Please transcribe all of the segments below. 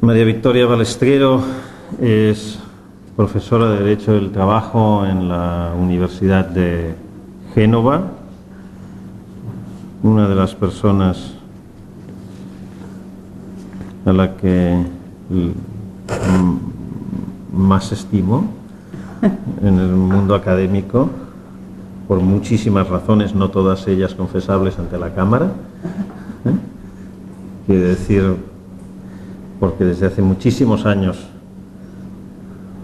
María Victoria Balestrero es profesora de Derecho del Trabajo en la Universidad de Génova, una de las personas a la que más estimo en el mundo académico, por muchísimas razones, no todas ellas confesables ante la Cámara. Quiero decir, porque desde hace muchísimos años,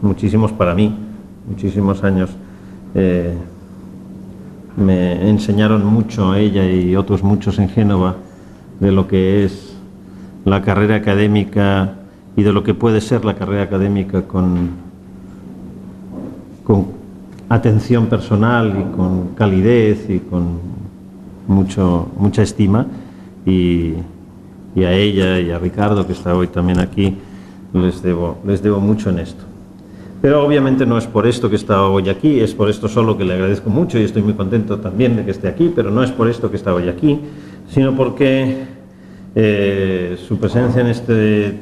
muchísimos para mí, muchísimos años, me enseñaron mucho ella y otros muchos en Génova de lo que es la carrera académica y de lo que puede ser la carrera académica con atención personal y con calidez y con mucha estima, y a ella y a Ricardo, que está hoy también aquí, les debo mucho en esto. Pero obviamente no es por esto que está hoy aquí, es por esto solo que le agradezco mucho y estoy muy contento también de que esté aquí, pero no es por esto que está hoy aquí, sino porque su presencia en este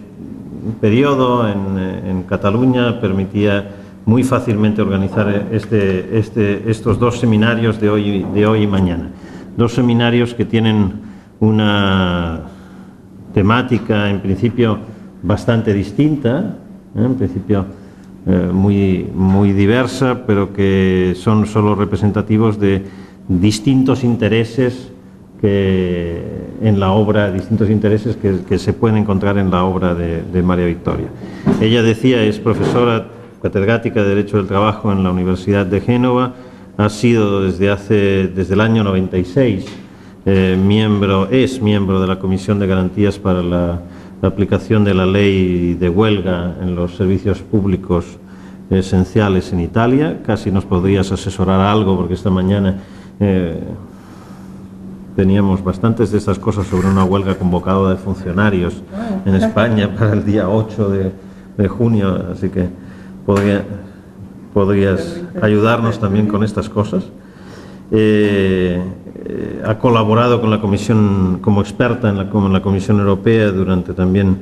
periodo en Cataluña permitía muy fácilmente organizar estos dos seminarios de hoy y mañana. Dos seminarios que tienen una temática en principio bastante distinta, en principio muy diversa, pero que son solo representativos de distintos intereses en la obra, distintos intereses que se pueden encontrar en la obra de María Victoria. Ella decía, es profesora catedrática de Derecho del Trabajo en la Universidad de Génova, ha sido desde el año 96 es miembro de la Comisión de Garantías para la aplicación de la ley de huelga en los servicios públicos esenciales en Italia. Casi nos podrías asesorar algo, porque esta mañana teníamos bastantes de estas cosas sobre una huelga convocada de funcionarios en España para el día 8 de junio, así que podrías ayudarnos también con estas cosas. Ha colaborado con la Comisión como experta en la Comisión Europea durante también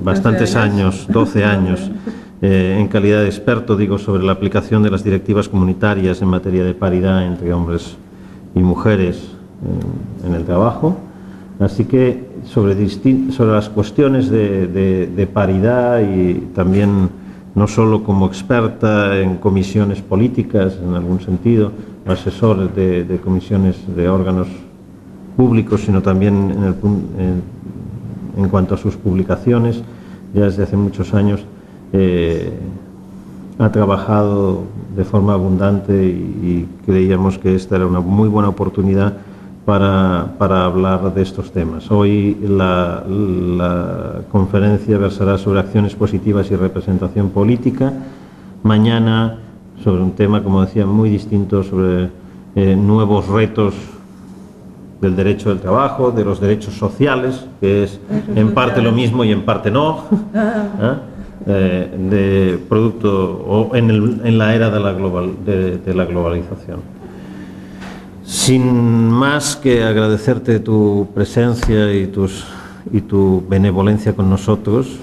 bastantes años, 12 años, en calidad de experto, sobre la aplicación de las directivas comunitarias en materia de paridad entre hombres y mujeres en el trabajo. Así que sobre las cuestiones de paridad, y también no solo como experta en comisiones políticas, en algún sentido, asesor de comisiones de órganos públicos, sino también en cuanto a sus publicaciones, ya desde hace muchos años ha trabajado de forma abundante y creíamos que esta era una muy buena oportunidad para hablar de estos temas. Hoy la conferencia versará sobre acciones positivas y representación política. Mañana sobre un tema, como decía, muy distinto, sobre nuevos retos del derecho del trabajo, de los derechos sociales, que es en parte lo mismo y en parte no, de producto o en la era de la globalización. Sin más que agradecerte tu presencia y tu benevolencia con nosotros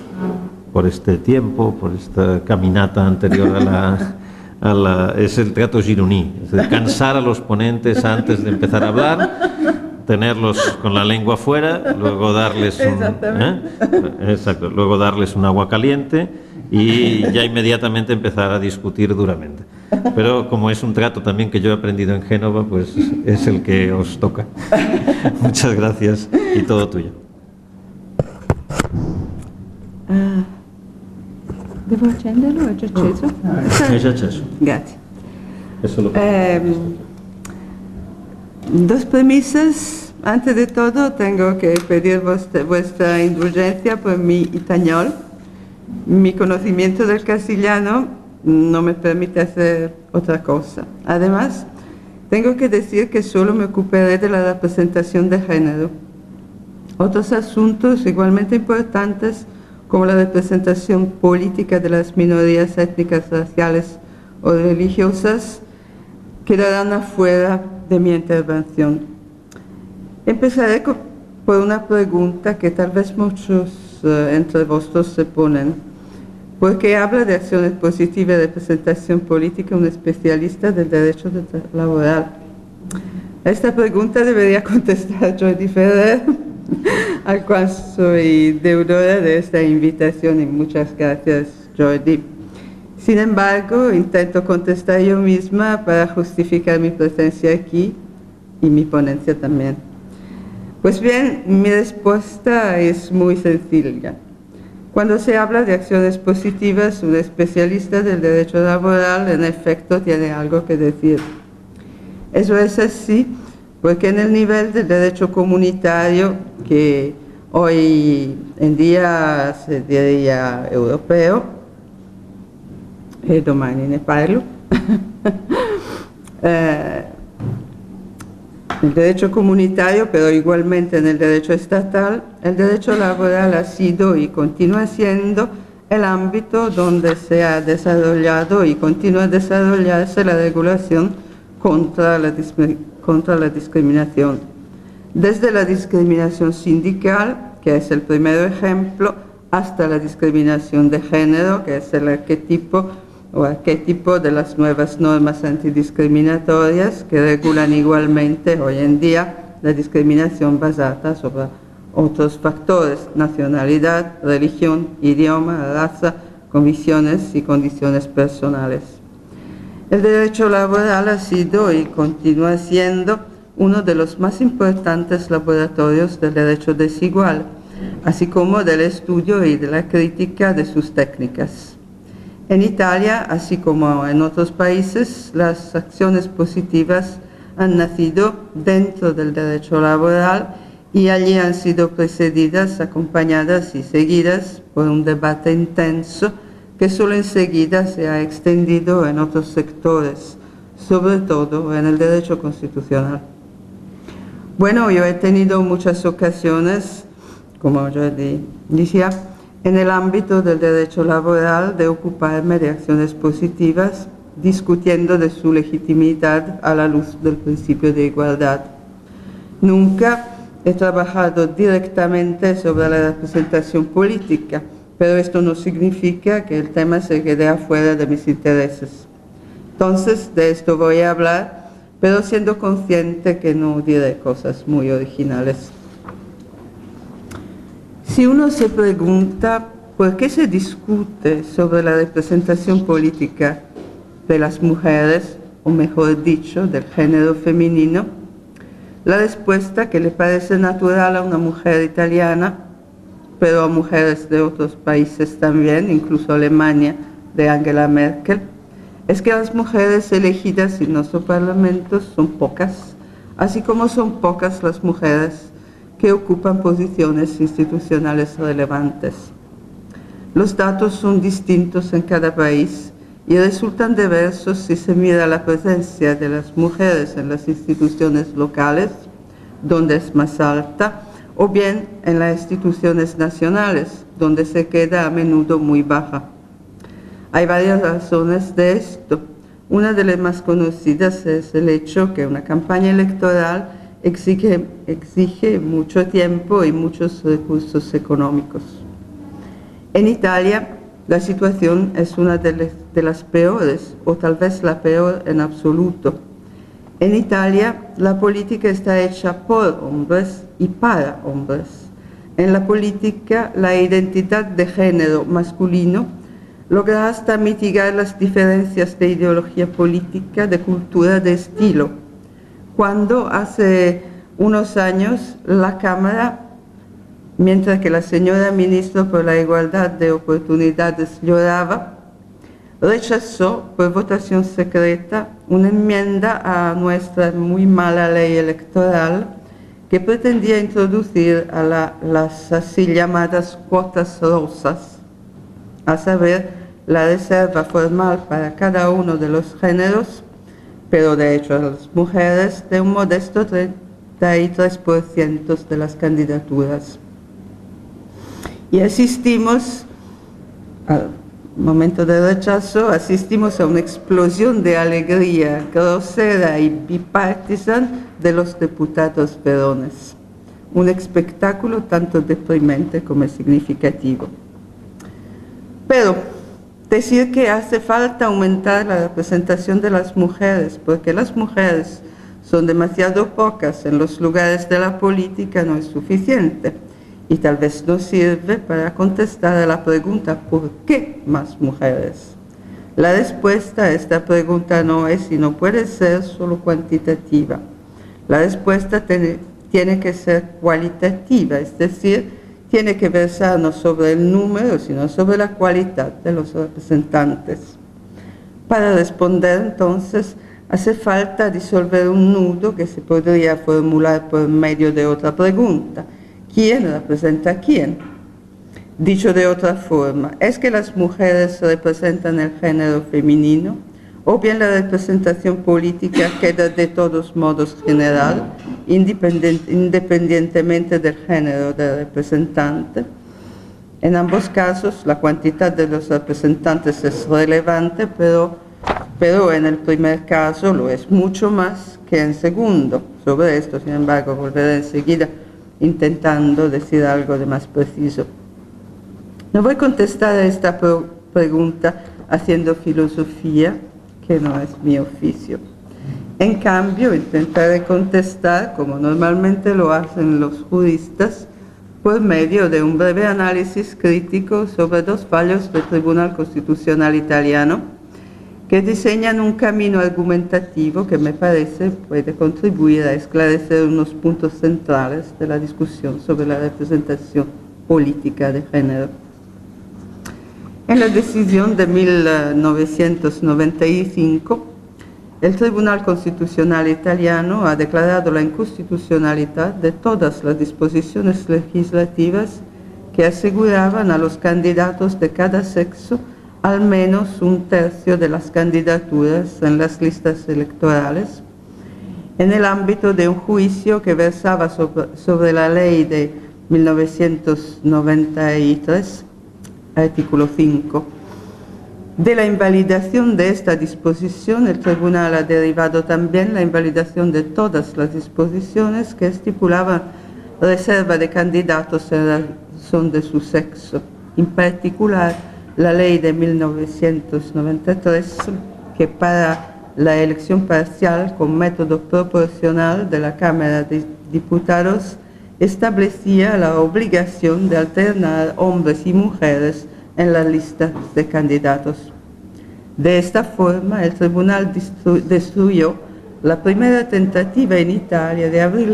por este tiempo, por esta caminata anterior es el trato gironí, es decir, cansar a los ponentes antes de empezar a hablar, tenerlos con la lengua fuera, luego darles luego darles un agua caliente y ya inmediatamente empezar a discutir duramente. Pero como es un trato también que yo he aprendido en Génova, pues es el que os toca. Muchas gracias y todo tuyo. Devo accenderlo? È già acceso? È già acceso. Grazie. Eso lo Dos premisas. Antes de todo, tengo que pedir vuestra indulgencia por mi español. Mi conocimiento del castellano no me permite hacer otra cosa. Además, tengo que decir que solo me ocuparé de la representación de género. Otros asuntos igualmente importantes, como la representación política de las minorías étnicas, raciales o religiosas, quedarán afuera de mi intervención. Empezaré por una pregunta que tal vez muchos entre vosotros se ponen. ¿Por qué habla de acciones positivas de representación política un especialista del derecho laboral? Esta pregunta debería contestar Jordi Ferrer, al cual soy deudora de esta invitación, y muchas gracias, Jordi. Sin embargo, intento contestar yo misma para justificar mi presencia aquí y mi ponencia también. Pues bien, mi respuesta es muy sencilla. Cuando se habla de acciones positivas, un especialista del derecho laboral en efecto tiene algo que decir. Eso es así porque en el nivel del derecho comunitario, que hoy en día se diría europeo, domani ne parlo, el derecho comunitario, pero igualmente en el derecho estatal, el derecho laboral ha sido y continúa siendo el ámbito donde se ha desarrollado y continúa a desarrollarse la regulación contra la discriminación. Desde la discriminación sindical, que es el primer ejemplo, hasta la discriminación de género, que es el arquetipo de las nuevas normas antidiscriminatorias que regulan igualmente hoy en día la discriminación basada sobre otros factores: nacionalidad, religión, idioma, raza, convicciones y condiciones personales. El derecho laboral ha sido y continúa siendo uno de los más importantes laboratorios del derecho desigual, así como del estudio y de la crítica de sus técnicas. En Italia, así como en otros países, las acciones positivas han nacido dentro del derecho laboral y allí han sido precedidas, acompañadas y seguidas por un debate intenso que solo enseguida se ha extendido en otros sectores, sobre todo en el derecho constitucional. Bueno, yo he tenido muchas ocasiones, como yo decía, en el ámbito del derecho laboral de ocuparme de acciones positivas, discutiendo de su legitimidad a la luz del principio de igualdad. Nunca he trabajado directamente sobre la representación política, pero esto no significa que el tema se quede afuera de mis intereses. Entonces, de esto voy a hablar, pero siendo consciente que no diré cosas muy originales. Si uno se pregunta por qué se discute sobre la representación política de las mujeres, o mejor dicho, del género femenino, la respuesta que le parece natural a una mujer italiana, pero a mujeres de otros países también, incluso Alemania, de Angela Merkel, es que las mujeres elegidas en nuestro parlamento son pocas, así como son pocas las mujeres que ocupan posiciones institucionales relevantes. Los datos son distintos en cada país y resultan diversos si se mira la presencia de las mujeres en las instituciones locales, donde es más alta, o bien en las instituciones nacionales, donde se queda a menudo muy baja. Hay varias razones de esto. Una de las más conocidas es el hecho que una campaña electoral exige mucho tiempo y muchos recursos económicos. En Italia, la situación es una de las peores, o tal vez la peor en absoluto. En Italia, la política está hecha por hombres y para hombres. En la política, la identidad de género masculino logra hasta mitigar las diferencias de ideología política, de cultura, de estilo. Cuando hace unos años la Cámara, mientras que la señora ministra por la Igualdad de Oportunidades lloraba, rechazó por votación secreta una enmienda a nuestra muy mala ley electoral que pretendía introducir a las así llamadas cuotas rosas, a saber, la reserva formal para cada uno de los géneros, pero de hecho a las mujeres, de un modesto 33% de las candidaturas. Y asistimos, al momento del rechazo, asistimos a una explosión de alegría grosera y bipartisan de los diputados varones. un espectáculo tanto deprimente como significativo. Pero decir que hace falta aumentar la representación de las mujeres, porque las mujeres son demasiado pocas en los lugares de la política, no es suficiente. Y tal vez no sirve para contestar a la pregunta ¿por qué más mujeres? La respuesta a esta pregunta no es y no puede ser solo cuantitativa. La respuesta tiene que ser cualitativa, es decir, tiene que versar no sobre el número, sino sobre la cualidad de los representantes. Para responder, entonces, hace falta disolver un nudo que se podría formular por medio de otra pregunta. ¿Quién representa a quién? Dicho de otra forma, ¿es que las mujeres representan el género femenino? ¿O bien la representación política queda de todos modos general, independientemente del género del representante? En ambos casos, la cantidad de los representantes es relevante, pero en el primer caso lo es mucho más que en segundo. Sobre esto, sin embargo, volveré enseguida intentando decir algo de más preciso. No voy a contestar a esta pregunta haciendo filosofía, que no es mi oficio. En cambio, intentaré contestar, como normalmente lo hacen los juristas, por medio de un breve análisis crítico sobre dos fallos del Tribunal Constitucional italiano que diseñan un camino argumentativo que me parece puede contribuir a esclarecer unos puntos centrales de la discusión sobre la representación política de género. En la decisión de 1995, el Tribunal Constitucional italiano ha declarado la inconstitucionalidad de todas las disposiciones legislativas que aseguraban a los candidatos de cada sexo al menos un tercio de las candidaturas en las listas electorales, en el ámbito de un juicio que versaba sobre la ley de 1993, artículo 5. De la invalidación de esta disposición, el tribunal ha derivado también la invalidación de todas las disposiciones que estipulaban reserva de candidatos en razón de su sexo, en particular la ley de 1993, que para la elección parcial con método proporcional de la Cámara de Diputados establecía la obligación de alternar hombres y mujeres en las listas de candidatos. De esta forma, el tribunal destruyó la primera tentativa en Italia de abrir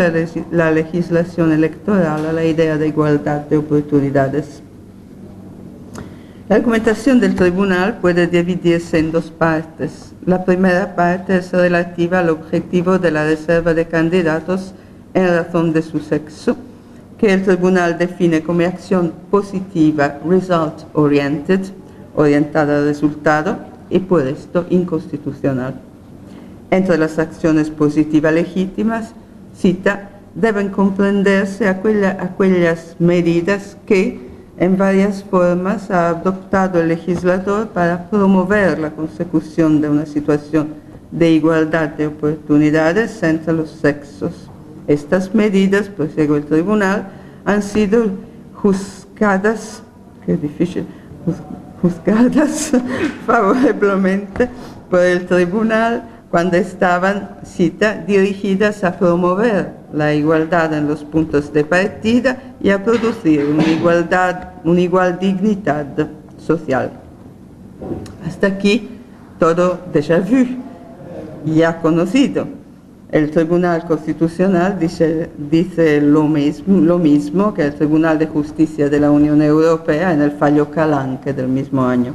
la legislación electoral a la idea de igualdad de oportunidades. La argumentación del tribunal puede dividirse en dos partes. La primera parte es relativa al objetivo de la reserva de candidatos en razón de su sexo, que el tribunal define como acción positiva, result-oriented, orientada al resultado, y por esto inconstitucional. Entre las acciones positivas legítimas, cita, deben comprenderse aquellas medidas que, en varias formas, ha adoptado el legislador para promover la consecución de una situación de igualdad de oportunidades entre los sexos. Estas medidas, prosigue el tribunal, han sido juzgadas, juzgadas favorablemente por el tribunal cuando estaban, cita, dirigidas a promover la igualdad en los puntos de partida y a producir una igual dignidad social. Hasta aquí todo déjà vu, ya conocido. El Tribunal Constitucional dice lo mismo que el Tribunal de Justicia de la Unión Europea en el fallo Calanque del mismo año.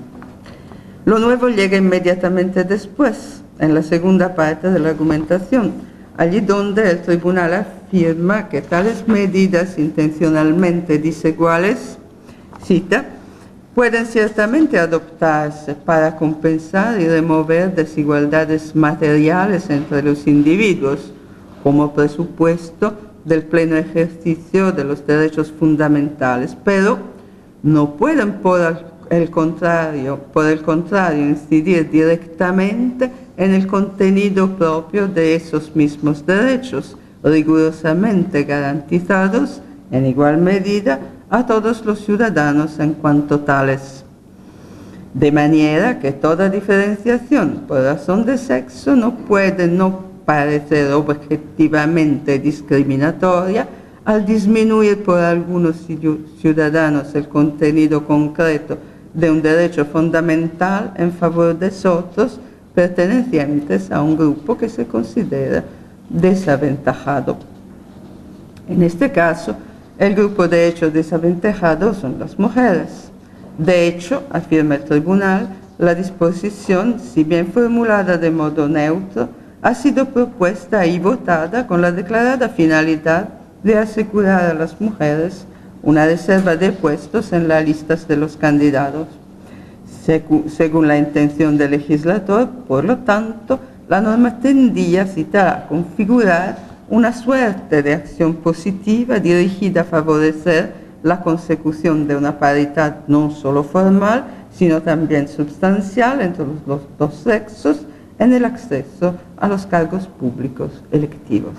Lo nuevo llega inmediatamente después, en la segunda parte de la argumentación, allí donde el tribunal afirma que tales medidas intencionalmente desiguales, cita, pueden ciertamente adoptarse para compensar y remover desigualdades materiales entre los individuos, como presupuesto del pleno ejercicio de los derechos fundamentales, pero no pueden por el contrario, incidir directamente en el contenido propio de esos mismos derechos, rigurosamente garantizados en igual medida a todos los ciudadanos en cuanto tales. De manera que toda diferenciación por razón de sexo no puede no parecer objetivamente discriminatoria al disminuir por algunos ciudadanos el contenido concreto de un derecho fundamental en favor de otros pertenecientes a un grupo que se considera desaventajado. En este caso, el grupo de hecho desaventajado son las mujeres. De hecho, afirma el tribunal, la disposición, si bien formulada de modo neutro, ha sido propuesta y votada con la declarada finalidad de asegurar a las mujeres una reserva de puestos en las listas de los candidatos. Según la intención del legislador, por lo tanto, la norma tendía a configurar una suerte de acción positiva dirigida a favorecer la consecución de una paridad no solo formal, sino también sustancial entre los dos sexos en el acceso a los cargos públicos electivos.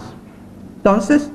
Entonces,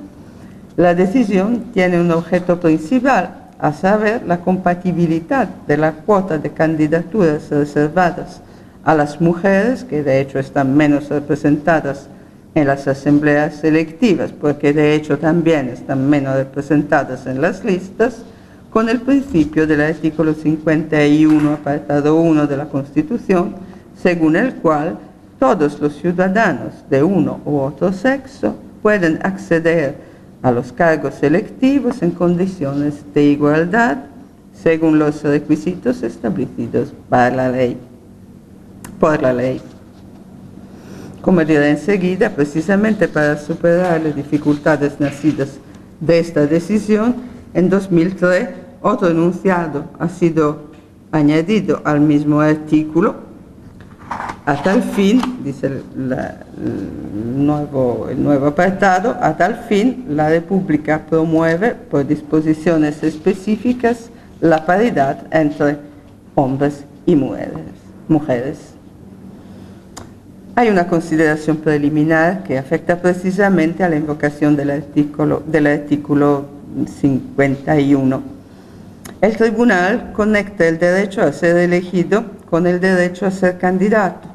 la decisión tiene un objeto principal, a saber, la compatibilidad de la cuota de candidaturas reservadas a las mujeres, que de hecho están menos representadas en las asambleas selectivas, porque de hecho también están menos representadas en las listas, con el principio del artículo 51, apartado 1 de la Constitución, según el cual todos los ciudadanos de uno u otro sexo pueden acceder a los cargos selectivos en condiciones de igualdad, según los requisitos establecidos por la ley. Como diré enseguida, precisamente para superar las dificultades nacidas de esta decisión, en 2003 otro enunciado ha sido añadido al mismo artículo. A tal fin, dice el nuevo apartado, a tal fin la República promueve por disposiciones específicas la paridad entre hombres y mujeres. Hay una consideración preliminar que afecta precisamente a la invocación del artículo 51. El tribunal conecta el derecho a ser elegido con el derecho a ser candidato,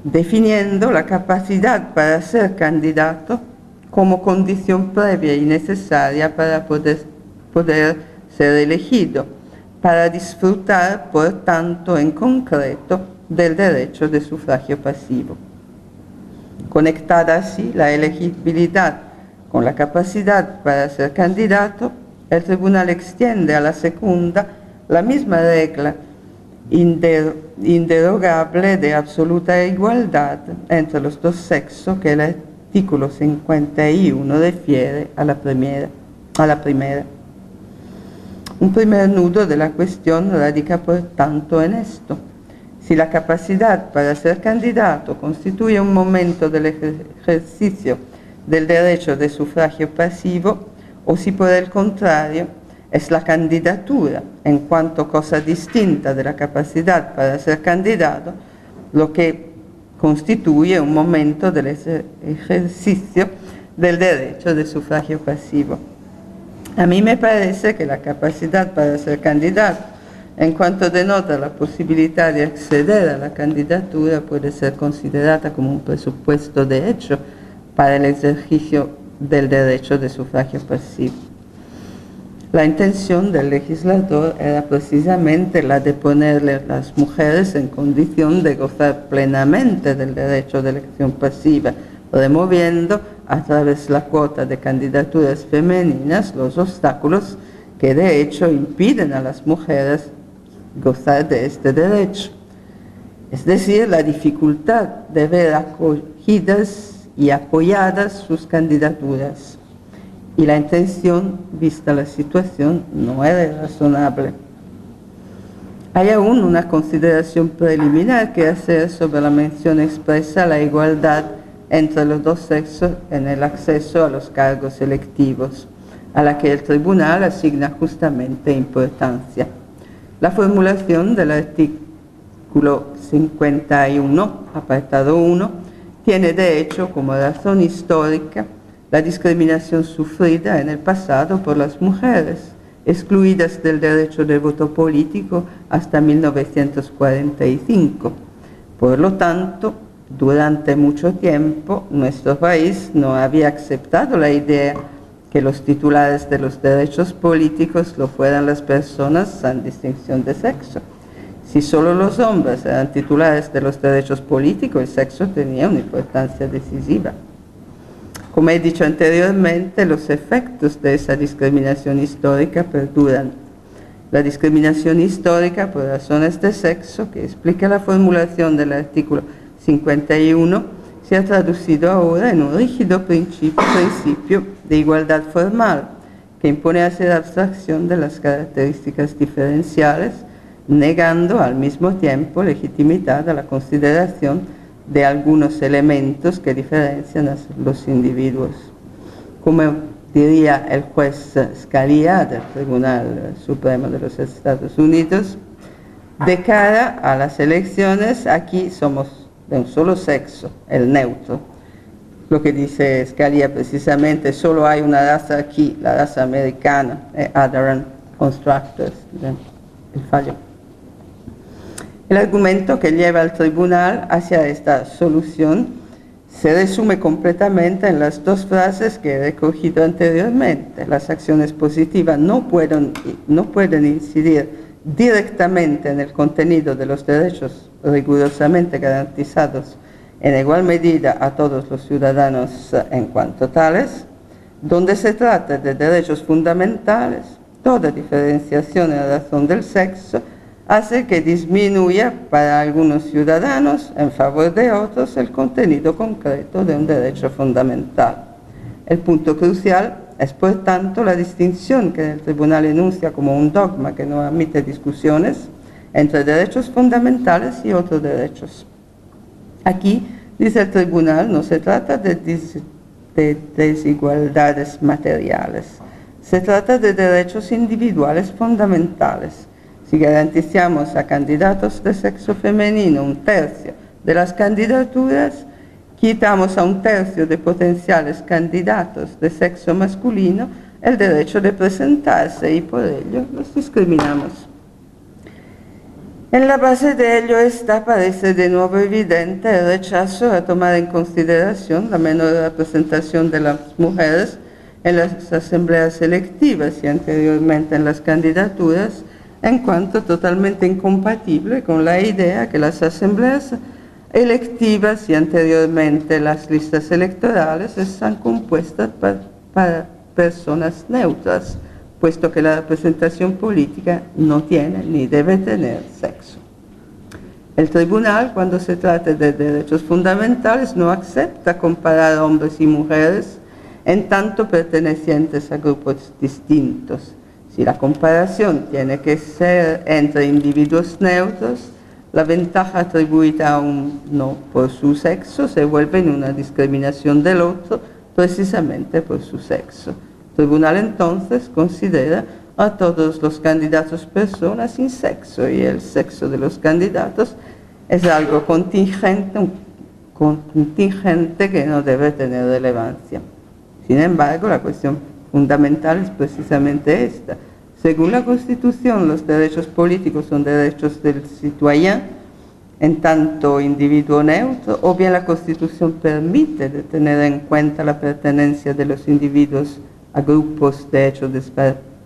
definiendo la capacidad para ser candidato como condición previa y necesaria para poder ser elegido, para disfrutar, por tanto, en concreto, del derecho de sufragio pasivo. Conectada así la elegibilidad con la capacidad para ser candidato, el tribunal extiende a la segunda la misma regla inderogable de absoluta igualdad entre los dos sexos que el artículo 51 refiere a la primera. Un primer nudo de la cuestión radica por tanto en esto. Si la capacidad para ser candidato constituye un momento del ejercicio del derecho de sufragio pasivo, o si por el contrario es la candidatura, en cuanto cosa distinta de la capacidad para ser candidato, lo que constituye un momento del ejercicio del derecho de sufragio pasivo. A mí me parece que la capacidad para ser candidato, en cuanto denota la posibilidad de acceder a la candidatura, puede ser considerada como un presupuesto de hecho para el ejercicio del derecho de sufragio pasivo. La intención del legislador era precisamente la de ponerle a las mujeres en condición de gozar plenamente del derecho de elección pasiva, removiendo a través de la cuota de candidaturas femeninas los obstáculos que de hecho impiden a las mujeres gozar de este derecho, es decir, la dificultad de ver acogidas y apoyadas sus candidaturas. Y la intención, vista la situación, no era razonable. Hay aún una consideración preliminar que hacer sobre la mención expresa a la igualdad entre los dos sexos en el acceso a los cargos electivos, a la que el tribunal asigna justamente importancia. La formulación del artículo 51, apartado 1, tiene de hecho como razón histórica la discriminación sufrida en el pasado por las mujeres, excluidas del derecho de voto político hasta 1945. Por lo tanto, durante mucho tiempo, nuestro país no había aceptado la idea que los titulares de los derechos políticos lo fueran las personas sin distinción de sexo. Si solo los hombres eran titulares de los derechos políticos, el sexo tenía una importancia decisiva. Como he dicho anteriormente, los efectos de esa discriminación histórica perduran. La discriminación histórica por razones de sexo, que explica la formulación del artículo 51, se ha traducido ahora en un rígido principio de igualdad formal, que impone hacer abstracción de las características diferenciales, negando al mismo tiempo legitimidad a la consideración de algunos elementos que diferencian a los individuos. Como diría el juez Scalia del Tribunal Supremo de los Estados Unidos, de cara a las elecciones, aquí somos de un solo sexo, el neutro. Lo que dice Scalia precisamente, solo hay una raza aquí, la raza americana, adherent constructors, el fallo. El argumento que lleva al tribunal hacia esta solución se resume completamente en las dos frases que he recogido anteriormente. Las acciones positivas no pueden incidir directamente en el contenido de los derechos rigurosamente garantizados en igual medida a todos los ciudadanos en cuanto tales. Donde se trata de derechos fundamentales, toda diferenciación en razón del sexo hace que disminuya para algunos ciudadanos en favor de otros el contenido concreto de un derecho fundamental. El punto crucial es, por tanto, la distinción que el tribunal enuncia como un dogma que no admite discusiones entre derechos fundamentales y otros derechos. Aquí, dice el tribunal, no se trata de desigualdades materiales, se trata de derechos individuales fundamentales. Si garantizamos a candidatos de sexo femenino un tercio de las candidaturas, quitamos a un tercio de potenciales candidatos de sexo masculino el derecho de presentarse y por ello los discriminamos. En la base de ello parece de nuevo evidente el rechazo a tomar en consideración la menor representación de las mujeres en las asambleas electivas y anteriormente en las candidaturas, en cuanto totalmente incompatible con la idea que las asambleas electivas y anteriormente las listas electorales están compuestas para personas neutras, puesto que la representación política no tiene ni debe tener sexo. El tribunal, cuando se trata de derechos fundamentales, no acepta comparar hombres y mujeres en tanto pertenecientes a grupos distintos. Si la comparación tiene que ser entre individuos neutros, la ventaja atribuida a uno por su sexo se vuelve en una discriminación del otro precisamente por su sexo. El tribunal entonces considera a todos los candidatos personas sin sexo y el sexo de los candidatos es algo contingente que no debe tener relevancia. Sin embargo, la cuestión fundamental es precisamente esta. Según la Constitución, los derechos políticos son derechos del citoyen, en tanto individuo neutro, o bien la Constitución permite de tener en cuenta la pertenencia de los individuos a grupos de hecho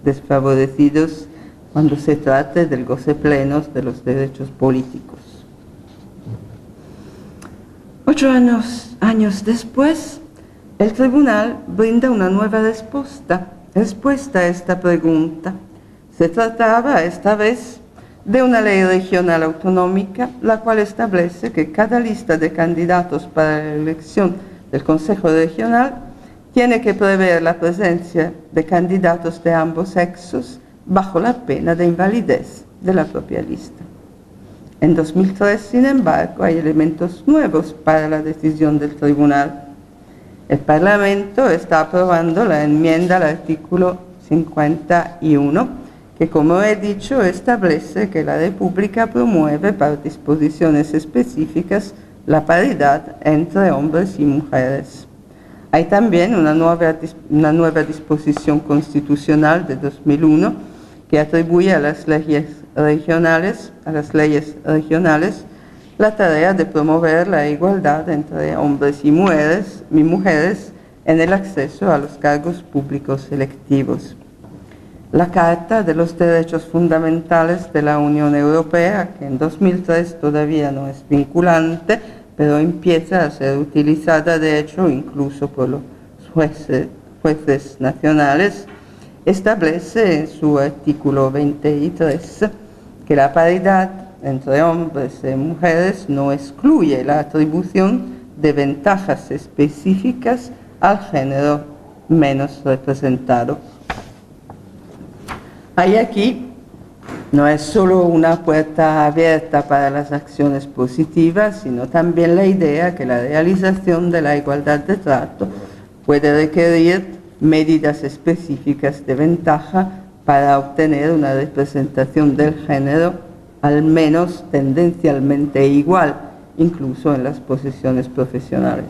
desfavorecidos cuando se trate del goce pleno de los derechos políticos. 8 años después, el tribunal brinda una nueva respuesta a esta pregunta. Se trataba esta vez de una ley regional autonómica, la cual establece que cada lista de candidatos para la elección del Consejo Regional tiene que prever la presencia de candidatos de ambos sexos bajo la pena de invalidez de la propia lista. En 2003, sin embargo, hay elementos nuevos para la decisión del tribunal. El Parlamento está aprobando la enmienda al artículo 51, que, como he dicho, establece que la República promueve por disposiciones específicas la paridad entre hombres y mujeres. Hay también una nueva disposición constitucional de 2001 que atribuye a las leyes regionales la tarea de promover la igualdad entre hombres y mujeres en el acceso a los cargos públicos electivos. La Carta de los Derechos Fundamentales de la Unión Europea, que en 2003 todavía no es vinculante, pero empieza a ser utilizada de hecho incluso por los jueces nacionales, establece en su artículo 23 que la paridad entre hombres y mujeres no excluye la atribución de ventajas específicas al género menos representado. Hay aquí no es solo una puerta abierta para las acciones positivas, sino también la idea que la realización de la igualdad de trato puede requerir medidas específicas de ventaja para obtener una representación del género al menos tendencialmente igual, incluso en las posiciones profesionales.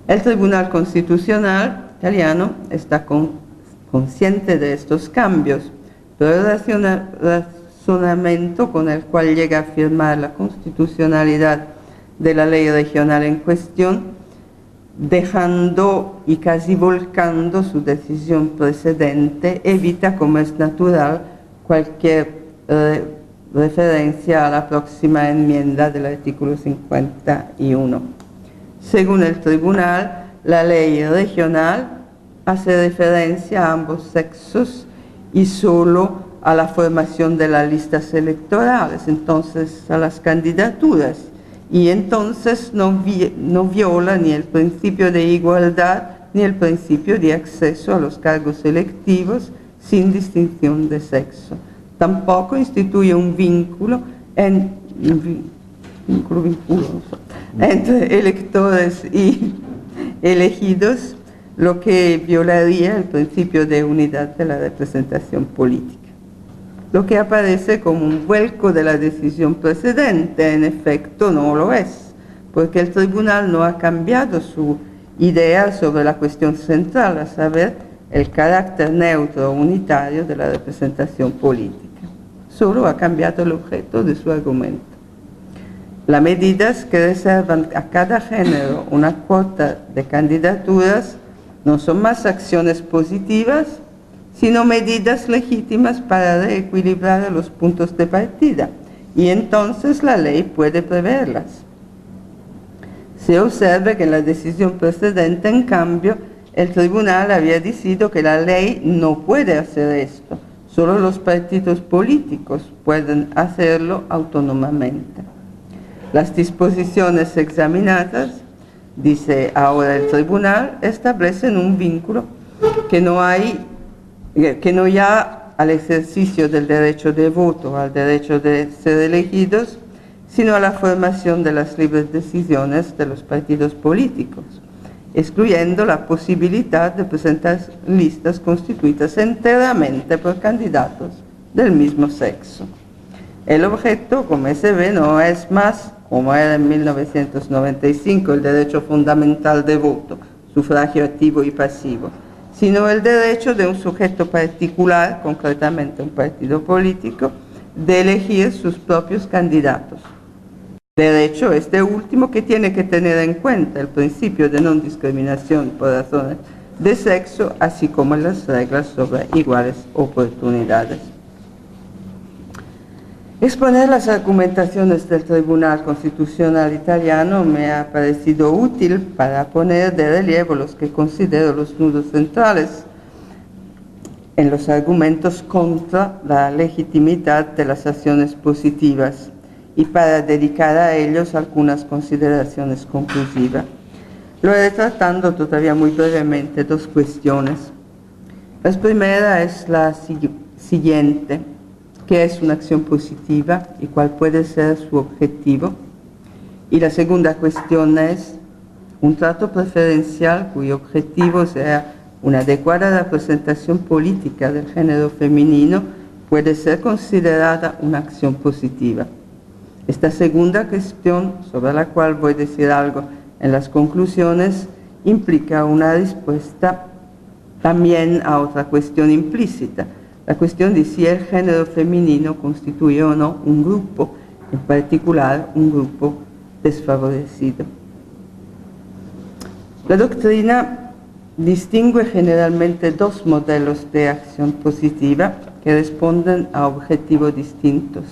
El Tribunal Constitucional italiano está consciente de estos cambios, pero el razonamiento con el cual llega a afirmar la constitucionalidad de la ley regional en cuestión, dejando y casi volcando su decisión precedente, evita, como es natural, cualquier referencia a la próxima enmienda del artículo 51. Según el tribunal, la ley regional hace referencia a ambos sexos y solo a la formación de las listas electorales, entonces a las candidaturas, y entonces no viola ni el principio de igualdad ni el principio de acceso a los cargos electivos sin distinción de sexo. Tampoco instituye un vínculo entre electores y elegidos, lo que violaría el principio de unidad de la representación política. Lo que aparece como un vuelco de la decisión precedente, en efecto, no lo es, porque el tribunal no ha cambiado su idea sobre la cuestión central, a saber, el carácter neutro unitario de la representación política. Solo ha cambiado el objeto de su argumento. Las medidas que reservan a cada género una cuota de candidaturas no son más acciones positivas, sino medidas legítimas para reequilibrar los puntos de partida, y entonces la ley puede preverlas. Se observa que en la decisión precedente, en cambio, el tribunal había decidido que la ley no puede hacer esto, solo los partidos políticos pueden hacerlo autónomamente. Las disposiciones examinadas, dice ahora el tribunal, establecen un vínculo que no ya al ejercicio del derecho de voto, al derecho de ser elegidos, sino a la formación de las libres decisiones de los partidos políticos, excluyendo la posibilidad de presentar listas constituidas enteramente por candidatos del mismo sexo. El objeto, como se ve, no es más, como era en 1995, el derecho fundamental de voto, sufragio activo y pasivo, sino el derecho de un sujeto particular, concretamente un partido político, de elegir sus propios candidatos. Derecho este último que tiene que tener en cuenta el principio de no discriminación por razones de sexo, así como las reglas sobre iguales oportunidades. Exponer las argumentaciones del Tribunal Constitucional italiano me ha parecido útil para poner de relieve los que considero los nudos centrales en los argumentos contra la legitimidad de las acciones positivas y para dedicar a ellos algunas consideraciones conclusivas. Lo iré tratando todavía muy brevemente dos cuestiones. La primera es la siguiente: ¿qué es una acción positiva y cuál puede ser su objetivo? Y la segunda cuestión es: un trato preferencial cuyo objetivo sea una adecuada representación política del género femenino puede ser considerada una acción positiva. Esta segunda cuestión, sobre la cual voy a decir algo en las conclusiones, implica una respuesta también a otra cuestión implícita, la cuestión de si el género femenino constituye o no un grupo, en particular un grupo desfavorecido. La doctrina distingue generalmente dos modelos de acción positiva que responden a objetivos distintos.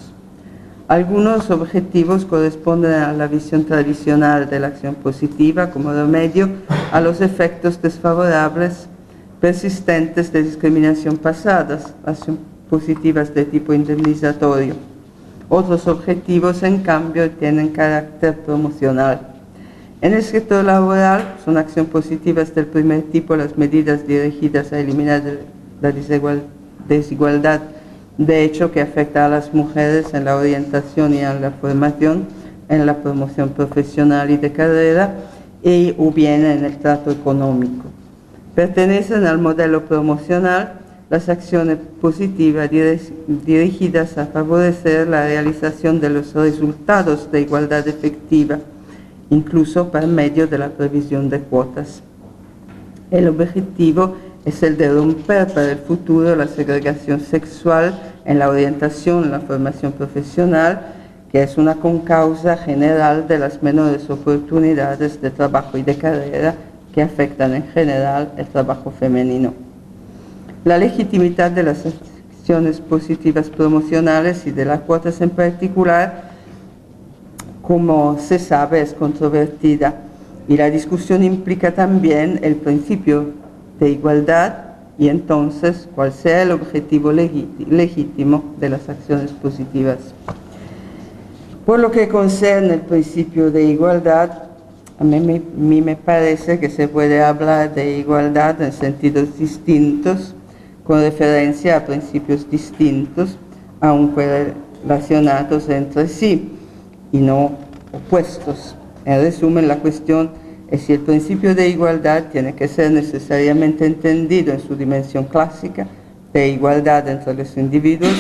Algunos objetivos corresponden a la visión tradicional de la acción positiva como remedio a los efectos desfavorables persistentes de discriminación pasadas, acción positivas de tipo indemnizatorio. Otros objetivos, en cambio, tienen carácter promocional. En el sector laboral son acciones positivas del primer tipo las medidas dirigidas a eliminar la desigualdad de hecho que afecta a las mujeres en la orientación y en la formación, en la promoción profesional y de carrera, o bien en el trato económico. Pertenecen al modelo promocional las acciones positivas dirigidas a favorecer la realización de los resultados de igualdad efectiva, incluso por medio de la previsión de cuotas. El objetivo es el de romper para el futuro la segregación sexual en la orientación, en la formación profesional, que es una concausa general de las menores oportunidades de trabajo y de carrera que afectan en general el trabajo femenino. La legitimidad de las acciones positivas promocionales y de las cuotas en particular, como se sabe, es controvertida, y la discusión implica también el principio de igualdad y entonces cuál sea el objetivo legítimo de las acciones positivas. Por lo que concerne el principio de igualdad, a mí me parece que se puede hablar de igualdad en sentidos distintos, con referencia a principios distintos, aunque relacionados entre sí y no opuestos. En resumen, la cuestión es si el principio de igualdad tiene que ser necesariamente entendido en su dimensión clásica de igualdad entre los individuos,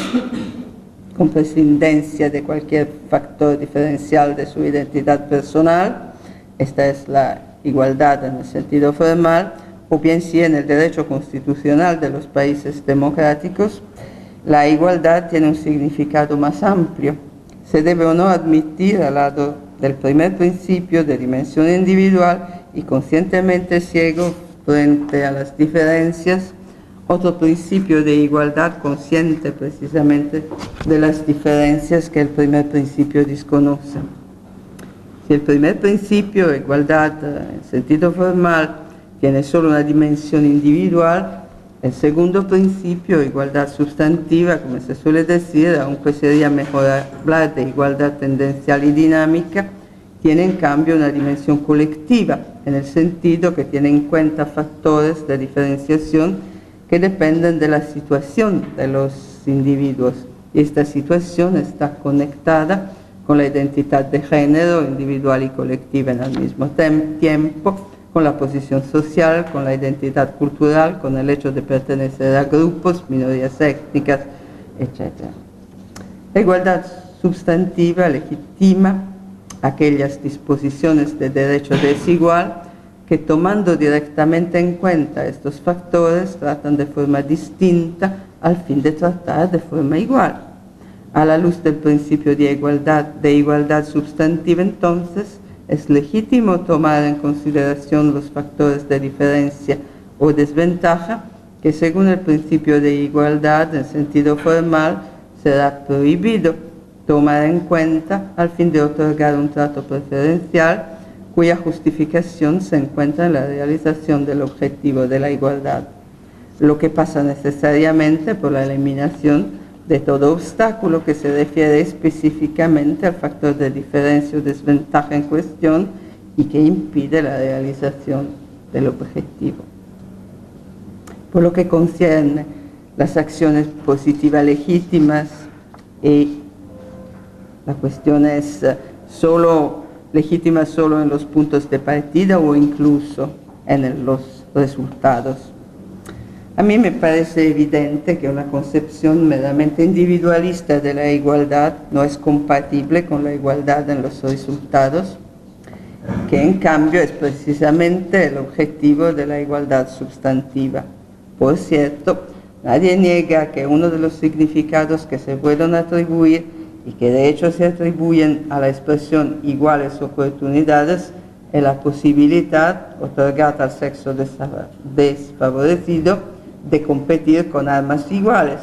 con prescindencia de cualquier factor diferencial de su identidad personal. Esta es la igualdad en el sentido formal, o bien si en el derecho constitucional de los países democráticos la igualdad tiene un significado más amplio. Se debe o no admitir al lado del primer principio de dimensión individual y conscientemente ciego frente a las diferencias, otro principio de igualdad consciente precisamente de las diferencias que el primer principio desconoce. Si el primer principio, igualdad en sentido formal, tiene solo una dimensión individual, el segundo principio, igualdad sustantiva, como se suele decir, aunque sería mejor hablar de igualdad tendencial y dinámica, tiene en cambio una dimensión colectiva, en el sentido que tiene en cuenta factores de diferenciación que dependen de la situación de los individuos. Y esta situación está conectada con la identidad de género individual y colectiva en el mismo tiempo, con la posición social, con la identidad cultural, con el hecho de pertenecer a grupos, minorías étnicas, etc. La igualdad sustantiva legitima aquellas disposiciones de derecho desigual que, tomando directamente en cuenta estos factores, tratan de forma distinta al fin de tratar de forma igual. A la luz del principio de igualdad sustantiva, entonces, es legítimo tomar en consideración los factores de diferencia o desventaja que, según el principio de igualdad en sentido formal, será prohibido tomar en cuenta al fin de otorgar un trato preferencial cuya justificación se encuentra en la realización del objetivo de la igualdad, lo que pasa necesariamente por la eliminación de todo obstáculo que se refiere específicamente al factor de diferencia o desventaja en cuestión y que impide la realización del objetivo. Por lo que concierne las acciones positivas legítimas, la cuestión es legítima solo en los puntos de partida o incluso en los resultados. A mí me parece evidente que una concepción meramente individualista de la igualdad no es compatible con la igualdad en los resultados, que en cambio es precisamente el objetivo de la igualdad sustantiva. Por cierto, nadie niega que uno de los significados que se pueden atribuir y que de hecho se atribuyen a la expresión iguales oportunidades es la posibilidad otorgada al sexo desfavorecido de competir con armas iguales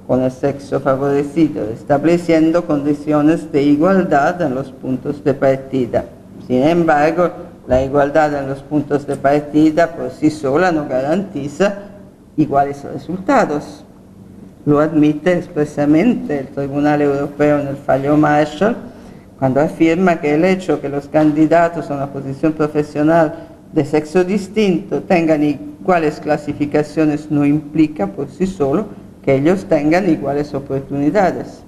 con el sexo favorecido, estableciendo condiciones de igualdad en los puntos de partida. Sin embargo, la igualdad en los puntos de partida por sí sola no garantiza iguales resultados. Lo admite expresamente el Tribunal Europeo en el fallo Marshall, cuando afirma que el hecho que los candidatos a una posición profesional de sexo distinto tengan iguales clasificaciones no implica por sí solo que ellos tengan iguales oportunidades.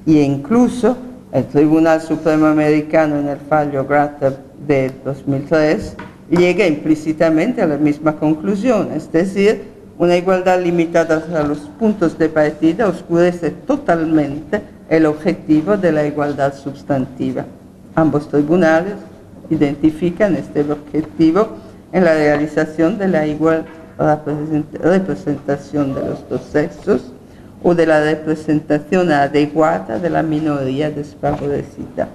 Y incluso el Tribunal Supremo Americano en el fallo Gratter de 2003 llega implícitamente a la misma conclusión, es decir, una igualdad limitada a los puntos de partida oscurece totalmente el objetivo de la igualdad sustantiva. Ambos tribunales identifican este objetivo en la realización de la igual representación de los dos sexos o de la representación adecuada de la minoría desfavorecida.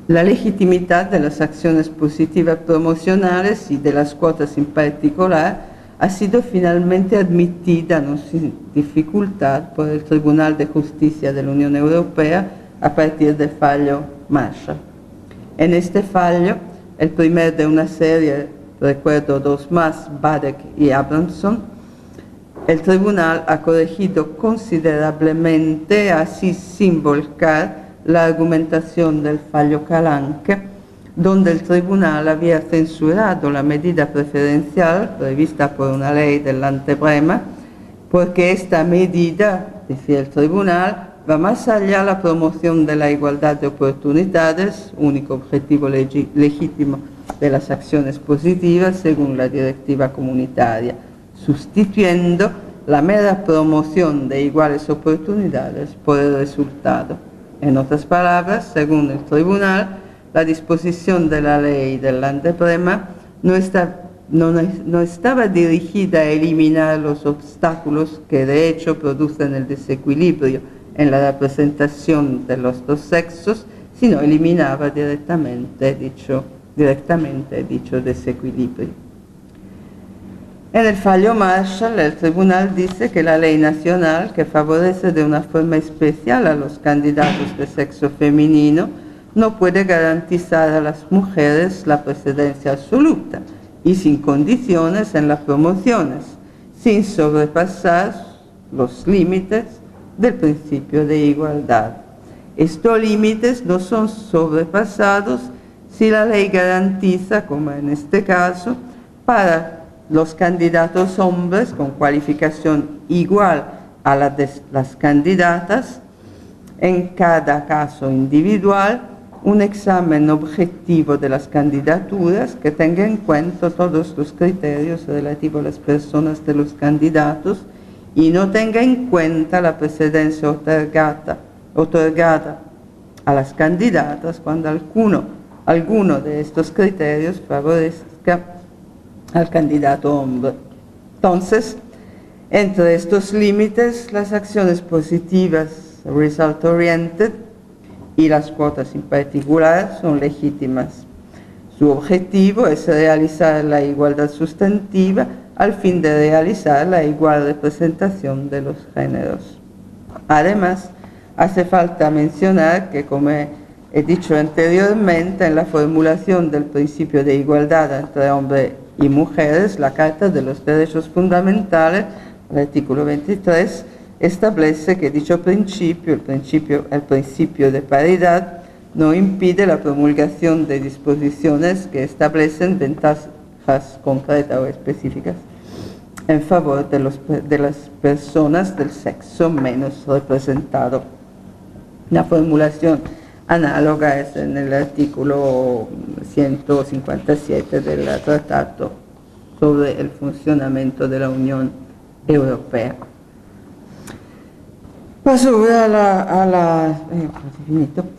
La legitimidad de las acciones positivas promocionales y de las cuotas en particular ha sido finalmente admitida, no sin dificultad, por el Tribunal de Justicia de la Unión Europea a partir del fallo Marshall. En este fallo, el primer de una serie, recuerdo dos más, Badek y Abramson, el tribunal ha corregido considerablemente, así sin volcar, la argumentación del fallo Calanque, donde el tribunal había censurado la medida preferencial prevista por una ley del Landesbrema, porque esta medida, decía el tribunal, va más allá de la promoción de la igualdad de oportunidades, único objetivo legítimo de las acciones positivas según la directiva comunitaria, sustituyendo la mera promoción de iguales oportunidades por el resultado. En otras palabras, según el tribunal, la disposición de la ley del Landesbrema no estaba dirigida a eliminar los obstáculos que de hecho producen el desequilibrio en la representación de los dos sexos, sino eliminaba directamente dicho desequilibrio. En el fallo Marshall, el tribunal dice que la ley nacional, que favorece de una forma especial a los candidatos de sexo femenino, no puede garantizar a las mujeres la precedencia absoluta y sin condiciones en las promociones, sin sobrepasar los límites del principio de igualdad. Estos límites no son sobrepasados si la ley garantiza, como en este caso, para los candidatos hombres con cualificación igual a la de las candidatas, en cada caso individual, un examen objetivo de las candidaturas que tenga en cuenta todos los criterios relativos a las personas de los candidatos y no tenga en cuenta la precedencia otorgada a las candidatas cuando alguno de estos criterios favorezca al candidato hombre. Entonces, entre estos límites, las acciones positivas result-oriented y las cuotas en particular son legítimas. Su objetivo es realizar la igualdad sustantiva al fin de realizar la igual representación de los géneros. Además, hace falta mencionar que, como he dicho anteriormente, en la formulación del principio de igualdad entre hombres y mujeres, la Carta de los Derechos Fundamentales, el artículo 23, establece que dicho principio, el principio de paridad, no impide la promulgación de disposiciones que establecen ventajas concretas o específicas en favor de las personas del sexo menos representado. La formulación análoga es en el artículo 157 del Tratado sobre el funcionamiento de la Unión Europea. Paso ahora a la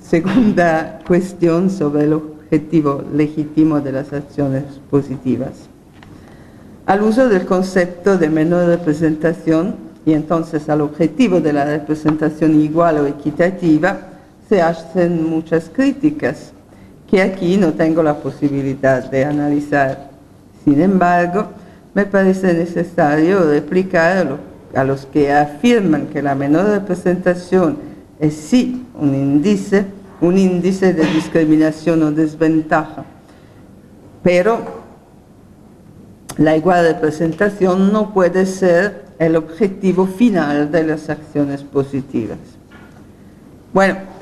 segunda cuestión sobre el objetivo legítimo de las acciones positivas. Al uso del concepto de menor representación y entonces al objetivo de la representación igual o equitativa se hacen muchas críticas que aquí no tengo la posibilidad de analizar. Sin embargo, me parece necesario replicar a los que afirman que la menor representación es sí un índice de discriminación o desventaja, pero la igual representación no puede ser el objetivo final de las acciones positivas. Bueno,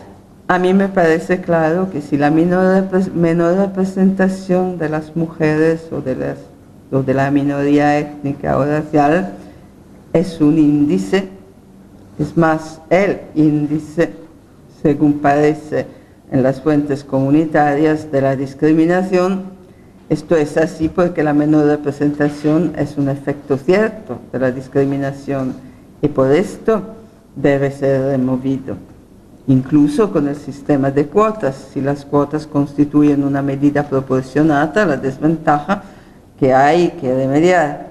a mí me parece claro que si la menor representación de las mujeres o de la minoría étnica o racial es un índice, es más, el índice, según parece en las fuentes comunitarias de la discriminación, esto es así porque la menor representación es un efecto cierto de la discriminación y por esto debe ser removido. Incluso con el sistema de cuotas, si las cuotas constituyen una medida proporcionada a la desventaja que hay que remediar.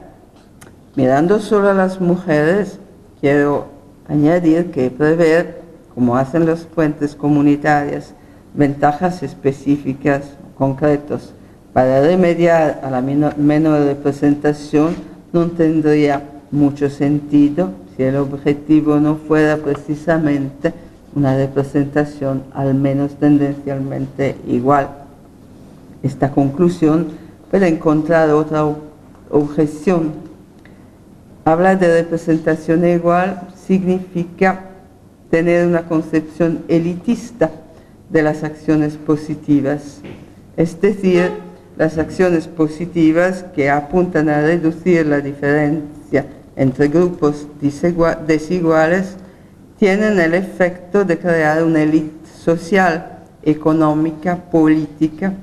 Mirando solo a las mujeres, quiero añadir que prever, como hacen las fuentes comunitarias, ventajas específicas, concretos, para remediar a la menor representación no tendría mucho sentido si el objetivo no fuera precisamente una representación al menos tendencialmente igual. Esta conclusión puede encontrar otra objeción. Hablar de representación igual significa tener una concepción elitista de las acciones positivas, es decir, las acciones positivas que apuntan a reducir la diferencia entre grupos desiguales tienen el efecto de crear una élite social, económica, política,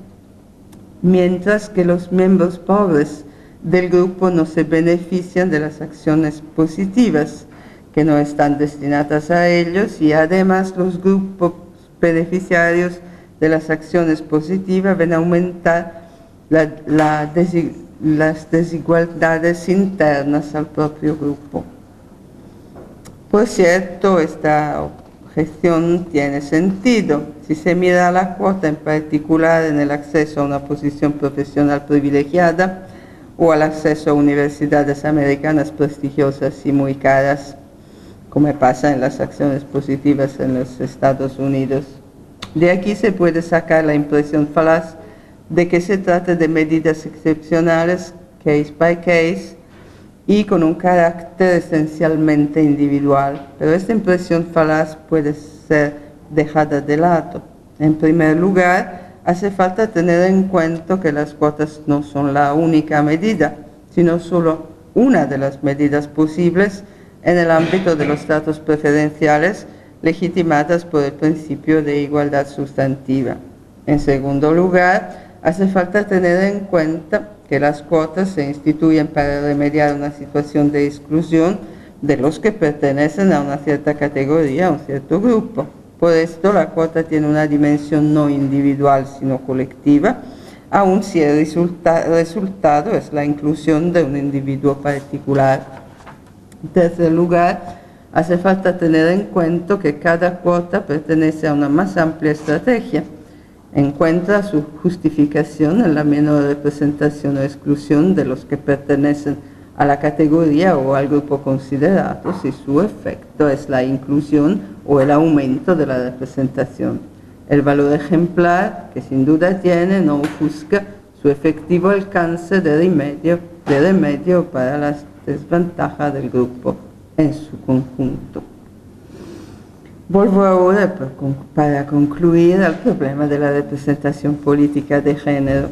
mientras que los miembros pobres del grupo no se benefician de las acciones positivas, que no están destinadas a ellos, y además los grupos beneficiarios de las acciones positivas ven aumentar las desigualdades internas al propio grupo. Por cierto, esta objeción tiene sentido. Si se mira la cuota en particular en el acceso a una posición profesional privilegiada o al acceso a universidades americanas prestigiosas y muy caras, como pasa en las acciones positivas en los Estados Unidos. De aquí se puede sacar la impresión falaz de que se trata de medidas excepcionales, case by case, y con un carácter esencialmente individual, pero esta impresión falaz puede ser dejada de lado. En primer lugar, hace falta tener en cuenta que las cuotas no son la única medida, sino solo una de las medidas posibles en el ámbito de los tratos preferenciales legitimadas por el principio de igualdad sustantiva. En segundo lugar, hace falta tener en cuenta que las cuotas se instituyen para remediar una situación de exclusión de los que pertenecen a una cierta categoría, a un cierto grupo. Por esto, la cuota tiene una dimensión no individual, sino colectiva, aun si el resultado es la inclusión de un individuo particular. En tercer lugar, hace falta tener en cuenta que cada cuota pertenece a una más amplia estrategia. Encuentra su justificación en la menor representación o exclusión de los que pertenecen a la categoría o al grupo considerado, si su efecto es la inclusión o el aumento de la representación. El valor ejemplar, que sin duda tiene, no ofusca su efectivo alcance de remedio para las desventajas del grupo en su conjunto. Vuelvo ahora para concluir al problema de la representación política de género.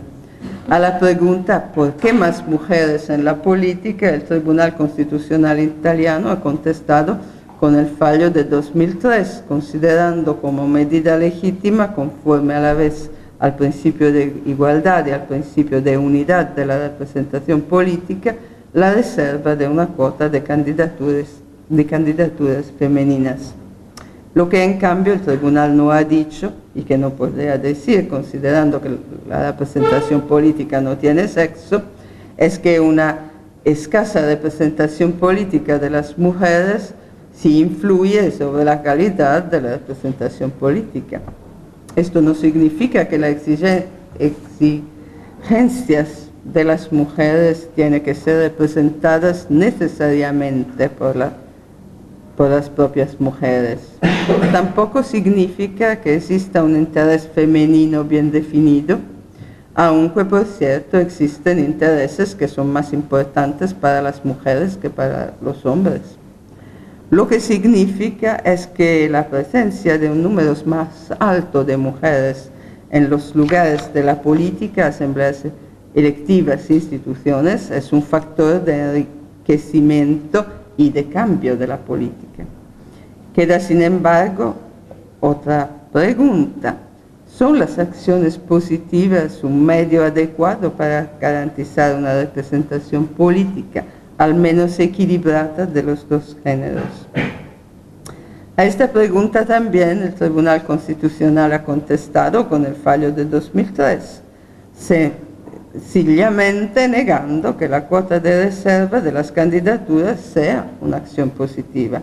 A la pregunta ¿por qué más mujeres en la política? El Tribunal Constitucional italiano ha contestado con el fallo de 2003, considerando como medida legítima, conforme a la vez al principio de igualdad y al principio de unidad de la representación política, la reserva de una cuota de candidaturas femeninas. Lo que en cambio el tribunal no ha dicho, y que no podría decir considerando que la representación política no tiene sexo, es que una escasa representación política de las mujeres sí influye sobre la calidad de la representación política. Esto no significa que las exigencias de las mujeres tienen que ser representadas necesariamente por las propias mujeres. Tampoco significa que exista un interés femenino bien definido, aunque por cierto existen intereses que son más importantes para las mujeres que para los hombres. Lo que significa es que la presencia de un número más alto de mujeres en los lugares de la política, asambleas electivas e instituciones, es un factor de enriquecimiento y de cambio de la política. Queda, sin embargo, otra pregunta. ¿Son las acciones positivas un medio adecuado para garantizar una representación política, al menos equilibrada, de los dos géneros? A esta pregunta también el Tribunal Constitucional ha contestado con el fallo de 2003, sencillamente negando que la cuota de reserva de las candidaturas sea una acción positiva.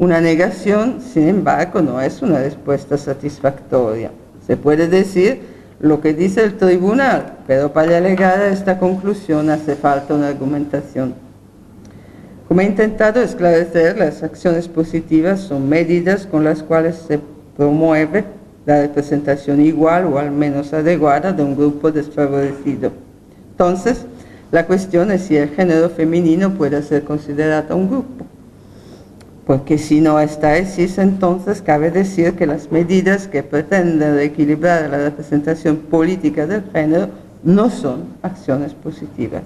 Una negación, sin embargo, no es una respuesta satisfactoria. Se puede decir lo que dice el tribunal, pero para llegar a esta conclusión hace falta una argumentación. Como he intentado esclarecer, las acciones positivas son medidas con las cuales se promueve la representación igual o al menos adecuada de un grupo desfavorecido. Entonces, la cuestión es si el género femenino puede ser considerado un grupo. Porque si no está así, entonces cabe decir que las medidas que pretenden equilibrar la representación política del género no son acciones positivas.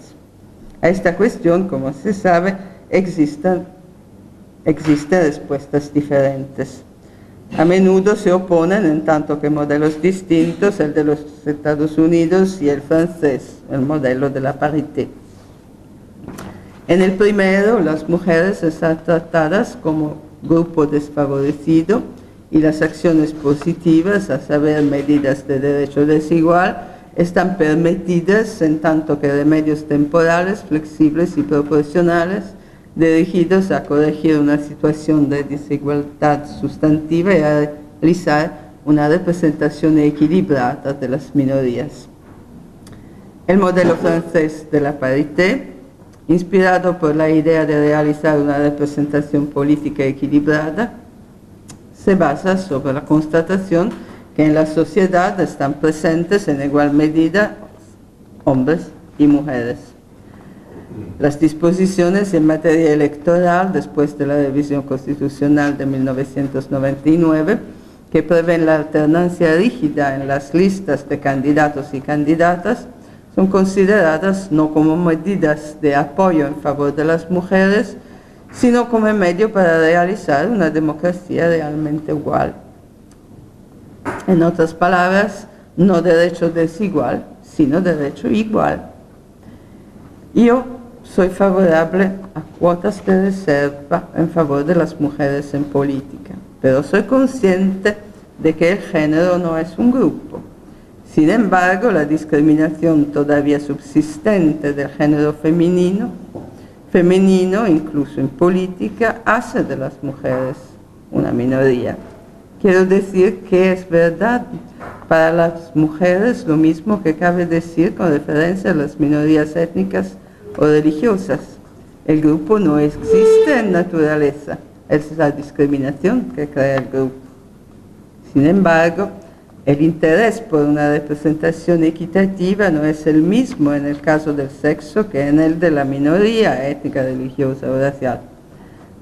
A esta cuestión, como se sabe, existen respuestas diferentes. A menudo se oponen en tanto que modelos distintos, el de los Estados Unidos y el francés, el modelo de la parité. En el primero, las mujeres están tratadas como grupo desfavorecido y las acciones positivas, a saber, medidas de derecho desigual, están permitidas en tanto que remedios temporales, flexibles y proporcionales, dirigidos a corregir una situación de desigualdad sustantiva y a realizar una representación equilibrada de las minorías. El modelo francés de la parité, inspirado por la idea de realizar una representación política equilibrada, se basa sobre la constatación que en la sociedad están presentes en igual medida hombres y mujeres. Las disposiciones en materia electoral, después de la revisión constitucional de 1999, que prevén la alternancia rígida en las listas de candidatos y candidatas, son consideradas no como medidas de apoyo en favor de las mujeres, sino como medio para realizar una democracia realmente igual. En otras palabras, no derecho desigual, sino derecho igual. Yo soy favorable a cuotas de reserva en favor de las mujeres en política, pero soy consciente de que el género no es un grupo. Sin embargo, la discriminación todavía subsistente del género femenino, incluso en política, hace de las mujeres una minoría. Quiero decir que es verdad para las mujeres lo mismo que cabe decir con referencia a las minorías étnicas o religiosas. El grupo no existe en naturaleza, es la discriminación que crea el grupo. Sin embargo, el interés por una representación equitativa no es el mismo en el caso del sexo que en el de la minoría étnica, religiosa o racial.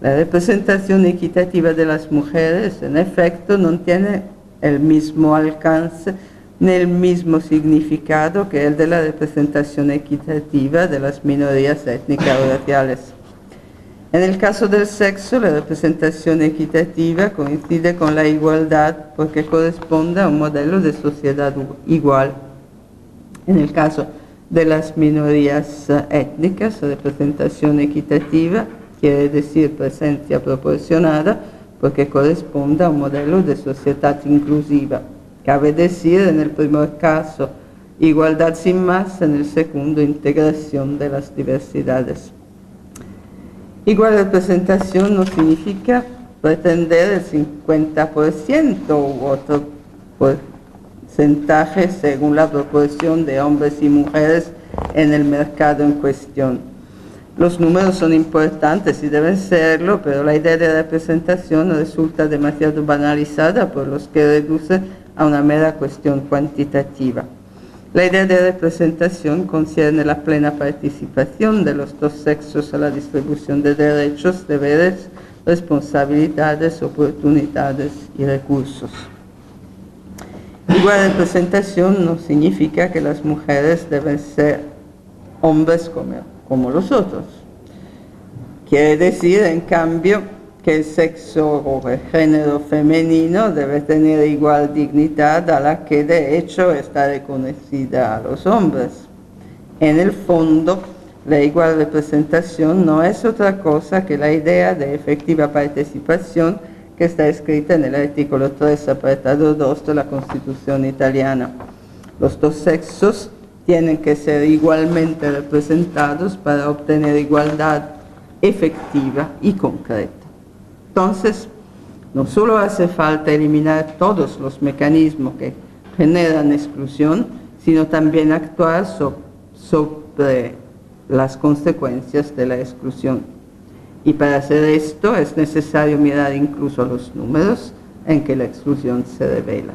La representación equitativa de las mujeres, en efecto, no tiene el mismo alcance ni el mismo significado que el de la representación equitativa de las minorías étnicas o raciales. En el caso del sexo, la representación equitativa coincide con la igualdad porque corresponde a un modelo de sociedad igual. En el caso de las minorías étnicas, representación equitativa quiere decir presencia proporcionada porque corresponde a un modelo de sociedad inclusiva. Cabe decir en el primer caso igualdad sin más, en el segundo integración de las diversidades. Igual representación no significa pretender el 50% u otro porcentaje según la proporción de hombres y mujeres en el mercado en cuestión. Los números son importantes y deben serlo, pero la idea de representación resulta demasiado banalizada por los que reduce a una mera cuestión cuantitativa. La idea de representación concierne la plena participación de los dos sexos a la distribución de derechos, deberes, responsabilidades, oportunidades y recursos. Igual representación no significa que las mujeres deben ser hombres como los otros. Quiere decir, en cambio, que el sexo o el género femenino debe tener igual dignidad a la que de hecho está reconocida a los hombres. En el fondo, la igual representación no es otra cosa que la idea de efectiva participación que está escrita en el artículo 3, apartado 2 de la Constitución italiana. Los dos sexos tienen que ser igualmente representados para obtener igualdad efectiva y concreta. Entonces, no solo hace falta eliminar todos los mecanismos que generan exclusión, sino también actuar sobre las consecuencias de la exclusión. Y para hacer esto es necesario mirar incluso los números en que la exclusión se revela.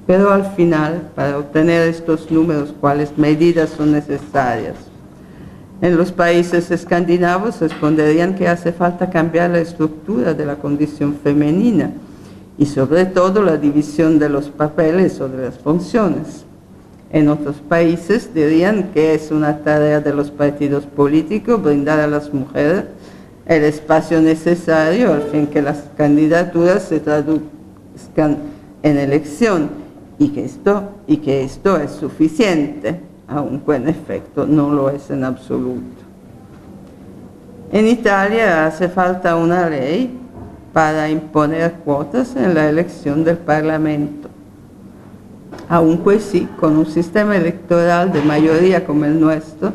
Pero al final, para obtener estos números, ¿cuáles medidas son necesarias? En los países escandinavos responderían que hace falta cambiar la estructura de la condición femenina y sobre todo la división de los papeles o de las funciones. En otros países dirían que es una tarea de los partidos políticos brindar a las mujeres el espacio necesario al fin que las candidaturas se traduzcan en elección y que esto es suficiente, aunque en efecto no lo es en absoluto. En Italia hace falta una ley para imponer cuotas en la elección del Parlamento. Aunque sí, con un sistema electoral de mayoría como el nuestro,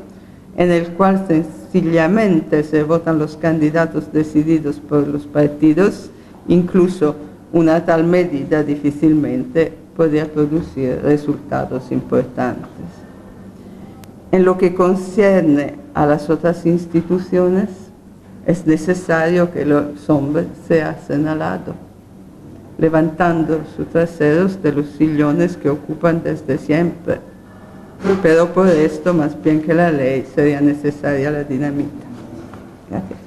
en el cual sencillamente se votan los candidatos decididos por los partidos, incluso una tal medida difícilmente podría producir resultados importantes. En lo que concierne a las otras instituciones, es necesario que los hombres sean señalados, levantando sus traseros de los sillones que ocupan desde siempre. Pero por esto, más bien que la ley, sería necesaria la dinamita. Gracias.